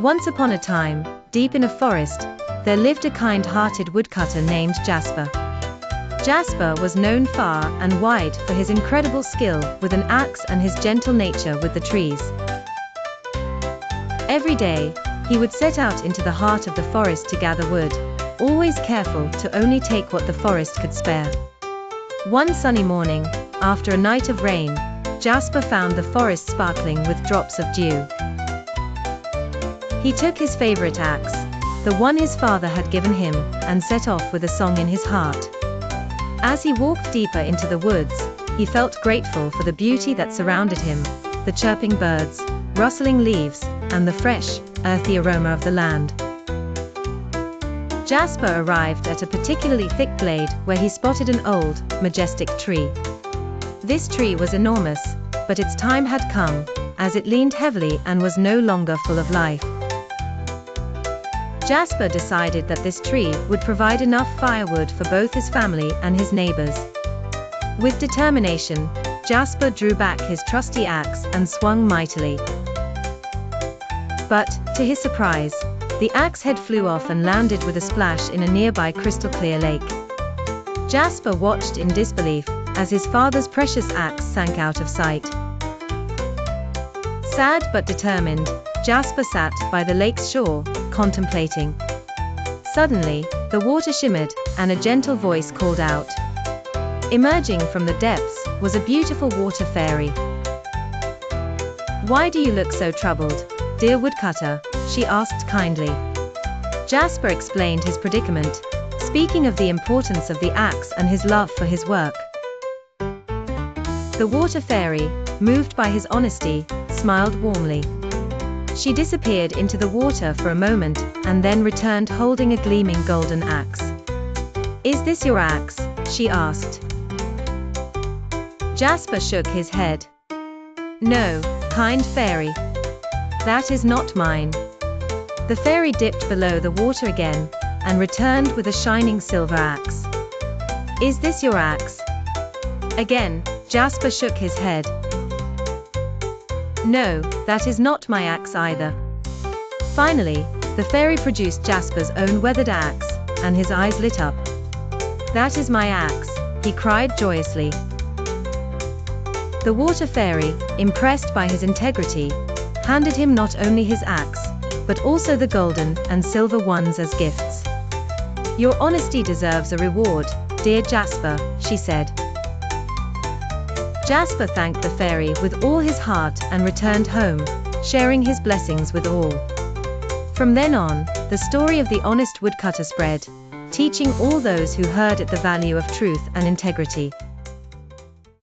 Once upon a time, deep in a forest, there lived a kind-hearted woodcutter named Jasper. Jasper was known far and wide for his incredible skill with an axe and his gentle nature with the trees. Every day, he would set out into the heart of the forest to gather wood, always careful to only take what the forest could spare. One sunny morning, after a night of rain, Jasper found the forest sparkling with drops of dew. He took his favorite axe, the one his father had given him, and set off with a song in his heart. As he walked deeper into the woods, he felt grateful for the beauty that surrounded him, the chirping birds, rustling leaves, and the fresh, earthy aroma of the land. Jasper arrived at a particularly thick glade where he spotted an old, majestic tree. This tree was enormous, but its time had come, as it leaned heavily and was no longer full of life. Jasper decided that this tree would provide enough firewood for both his family and his neighbors. With determination, Jasper drew back his trusty axe and swung mightily. But, to his surprise, the axe head flew off and landed with a splash in a nearby crystal-clear lake. Jasper watched in disbelief as his father's precious axe sank out of sight. Sad but determined, Jasper sat by the lake's shore, contemplating. Suddenly, the water shimmered, and a gentle voice called out. Emerging from the depths was a beautiful water fairy. "Why do you look so troubled, dear woodcutter?" she asked kindly. Jasper explained his predicament, speaking of the importance of the axe and his love for his work. The water fairy, moved by his honesty, smiled warmly. She disappeared into the water for a moment, and then returned holding a gleaming golden axe. "Is this your axe?" she asked. Jasper shook his head. "No, kind fairy. That is not mine." The fairy dipped below the water again, and returned with a shining silver axe. "Is this your axe?" Again, Jasper shook his head. "No, that is not my axe either." Finally, the fairy produced Jasper's own weathered axe, and his eyes lit up. "That is my axe," he cried joyously. The water fairy, impressed by his integrity, handed him not only his axe, but also the golden and silver ones as gifts. "Your honesty deserves a reward, dear Jasper," she said. Jasper thanked the fairy with all his heart and returned home, sharing his blessings with all. From then on, the story of the honest woodcutter spread, teaching all those who heard it the value of truth and integrity.